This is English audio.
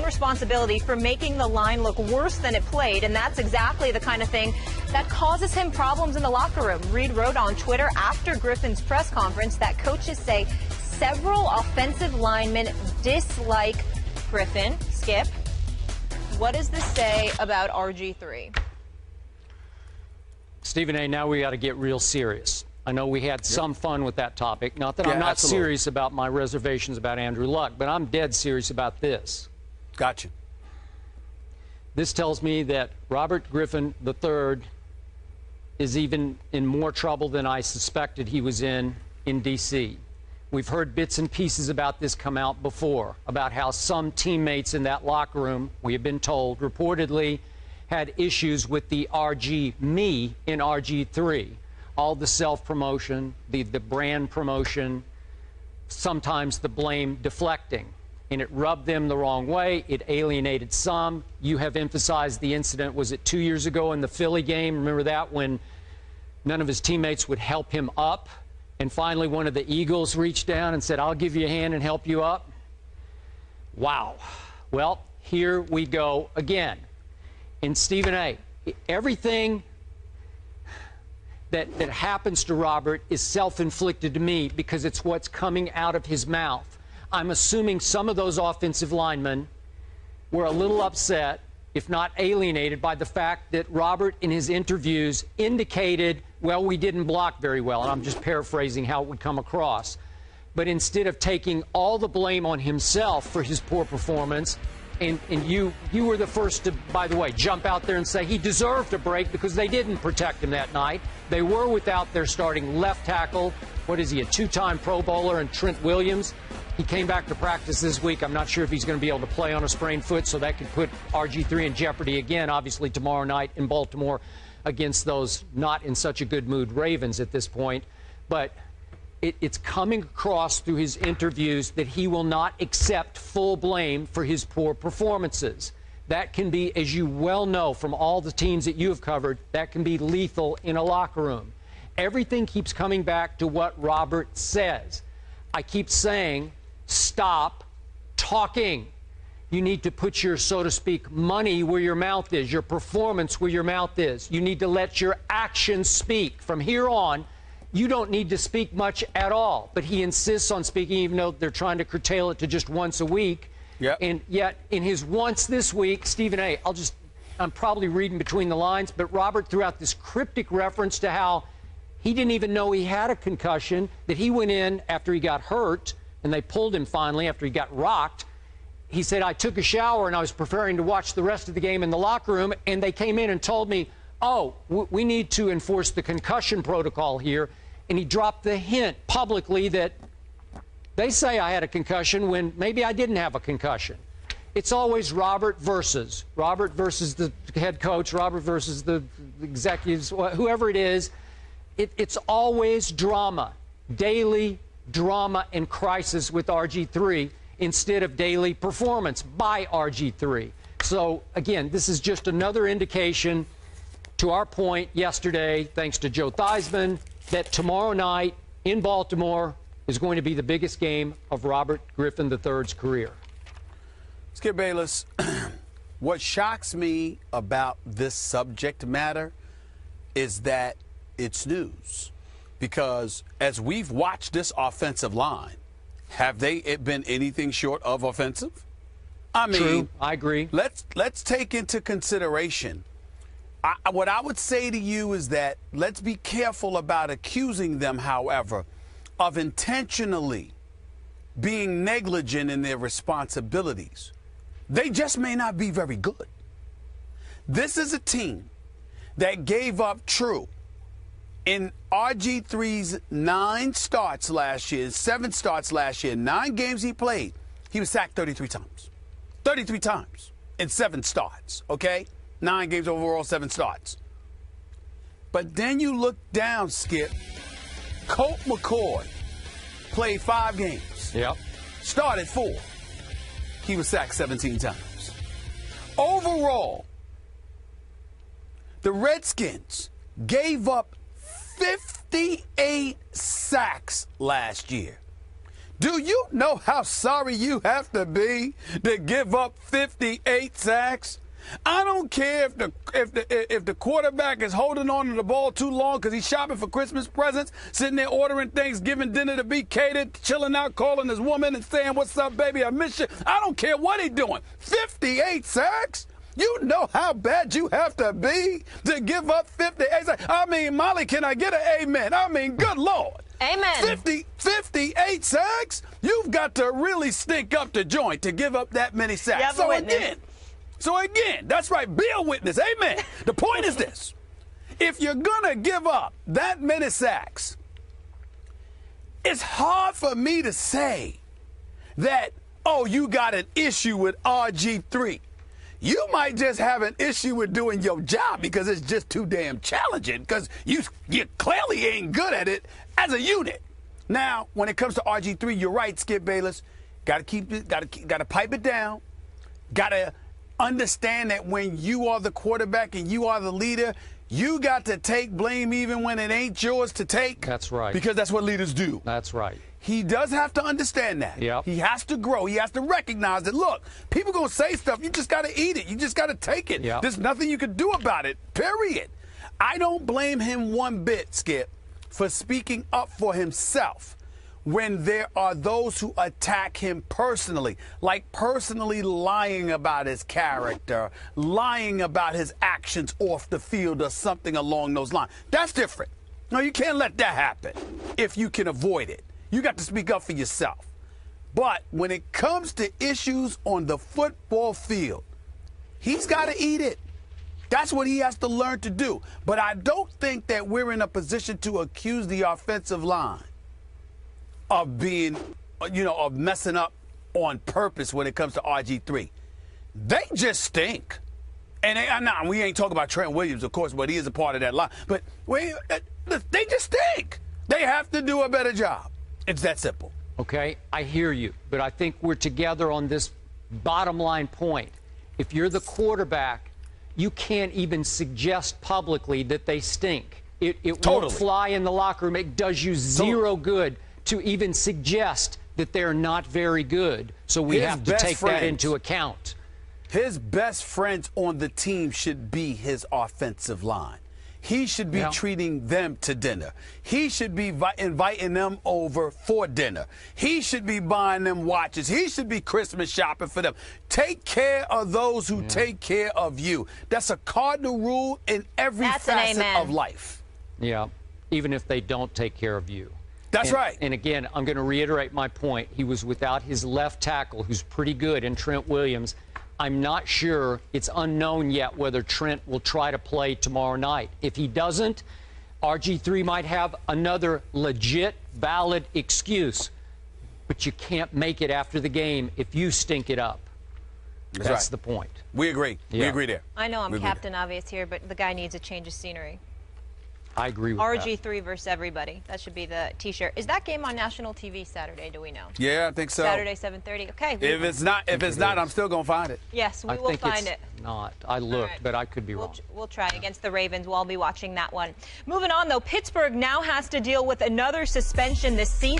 responsibility for making the line look worse than it played, and that's exactly the kind of thing that causes him problems in the locker room. Reed wrote on Twitter after Griffin's press conference that coaches say several offensive linemen dislike Griffin. Skip, what does this say about RG3? Stephen A., now we got to get real serious. I know we had some fun with that topic. Not that I'm not serious about my reservations about Andrew Luck, but I'm dead serious about this. Gotcha. This tells me that Robert Griffin III is even in more trouble than I suspected he was in D.C. We've heard bits and pieces about this come out before, about how some teammates in that locker room, we have been told, reportedly had issues with the me in RG3. All the self-promotion, the brand promotion, sometimes the blame deflecting. And it rubbed them the wrong way. It alienated some. You have emphasized the incident, was it 2 years ago in the Philly game? Remember that, when none of his teammates would help him up? And finally one of the Eagles reached down and said, I'll give you a hand and help you up. Wow. Well, here we go again. And Stephen A., everything that happens to Robert is self-inflicted to me because it's what's coming out of his mouth. I'm assuming some of those offensive linemen were a little upset, if not alienated, by the fact that Robert in his interviews indicated, well, we didn't block very well, and I'm just paraphrasing how it would come across. But instead of taking all the blame on himself for his poor performance, and you were the first to, by the way, jump out there and say he deserved a break because they didn't protect him that night. They were without their starting left tackle. What is he, a two-time Pro Bowler, and Trent Williams? He came back to practice this week. I'm not sure if he's going to be able to play on a sprained foot, so that could put RG3 in jeopardy again, obviously, tomorrow night in Baltimore against those not in such a good mood Ravens at this point. But it's coming across through his interviews that he will not accept full blame for his poor performances. That can be, as you well know from all the teams that you have covered, that can be lethal in a locker room. Everything keeps coming back to what Robert says. I keep saying, stop talking. You need to put your, so to speak, money where your mouth is, your performance where your mouth is. You need to let your actions speak. From here on, you don't need to speak much at all. But he insists on speaking, even though they're trying to curtail it to just once a week. Yep. And yet, in his once this week, Stephen A., I'm probably reading between the lines, but Robert threw out this cryptic reference to how he didn't even know he had a concussion, that he went in after he got hurt, and they pulled him finally after he got rocked. He said, I took a shower and I was preparing to watch the rest of the game in the locker room, and they came in and told me, oh, we need to enforce the concussion protocol here. And he dropped the hint publicly that they say I had a concussion when maybe I didn't have a concussion. It's always Robert versus the head coach, Robert versus the executives, whoever it is. It's always drama, daily drama and crisis with RG3 instead of daily performance by RG3. So, again, this is just another indication to our point yesterday, thanks to Joe Theismann, that tomorrow night in Baltimore is going to be the biggest game of Robert Griffin III's career. Skip Bayless, what shocks me about this subject matter is that it's news. Because as we've watched this offensive line, have they been anything short of offensive? I mean, true, I agree. Let's take into consideration. What I would say to you is that let's be careful about accusing them, however, of intentionally being negligent in their responsibilities. They just may not be very good. This is a team that gave up true in RG3's 9 starts last year, 7 starts last year, 9 games he played, he was sacked 33 times. 33 times in 7 starts, okay? 9 games overall, 7 starts. But then you look down, Skip. Colt McCoy played 5 games. Yep. Started 4. He was sacked 17 times. Overall, the Redskins gave up 58 sacks last year. Do you know how sorry you have to be to give up 58 sacks? I don't care if the quarterback is holding on to the ball too long because he's shopping for Christmas presents, sitting there ordering Thanksgiving dinner to be catered, chilling out, calling his woman and saying, "What's up, baby? I miss you." I don't care what he's doing. 58 sacks? You know how bad you have to be to give up 58 sacks? I mean, Molly, can I get an amen? I mean, good Lord. Amen. 58 sacks? You've got to really stink up the joint to give up that many sacks. So again, that's right, be a witness. Amen. The point is this. If you're going to give up that many sacks, it's hard for me to say that, oh, you got an issue with RG3. You might just have an issue with doing your job because it's just too damn challenging because you clearly ain't good at it as a unit. Now, when it comes to RG3, you're right, Skip Bayless. Got to pipe it down. Got to understand that when you are the quarterback and you are the leader, you got to take blame even when it ain't yours to take. That's right. Because that's what leaders do. That's right. He does have to understand that. Yep. He has to grow. He has to recognize that, look, people going to say stuff. You just got to eat it. You just got to take it. Yep. There's nothing you can do about it, period. I don't blame him one bit, Skip, for speaking up for himself when there are those who attack him personally, like personally lying about his character, lying about his actions off the field or something along those lines. That's different. No, you can't let that happen if you can avoid it. You got to speak up for yourself. But when it comes to issues on the football field, he's got to eat it. That's what he has to learn to do. But I don't think that we're in a position to accuse the offensive line of being, of messing up on purpose when it comes to RG3. They just stink. And we ain't talking about Trent Williams, of course, but he is a part of that line. But they just stink. They have to do a better job. It's that simple. Okay, I hear you, but I think we're together on this bottom line point. If you're the quarterback, you can't even suggest publicly that they stink. It Totally. won't fly in the locker room. It does you zero good to even suggest that they're not very good. So we have to take that into account. His best friends on the team should be his offensive line. He should be treating them to dinner. He should be inviting them over for dinner. He should be buying them watches. He should be Christmas shopping for them. Take care of those who take care of you. That's a cardinal rule in every facet of life. Yeah, even if they don't take care of you. That's right. And again, I'm going to reiterate my point. He was without his left tackle, who's pretty good, in Trent Williams. I'm not sure. It's unknown yet whether Trent will try to play tomorrow night. If he doesn't, RG3 might have another legit, valid excuse. But you can't make it after the game if you stink it up. That's the point. We agree. Yeah. We agree there. I know I'm Captain Obvious here, but the guy needs a change of scenery. I agree with that. RG3 versus everybody. That should be the T-shirt. Is that game on national TV Saturday? Do we know? Yeah, I think so. Saturday, 7:30. Okay. If it's not, I'm still gonna find it. Yes, we will find it. Not. I looked, but I could be wrong. We'll try against the Ravens. We'll all be watching that one. Moving on, though, Pittsburgh now has to deal with another suspension this season.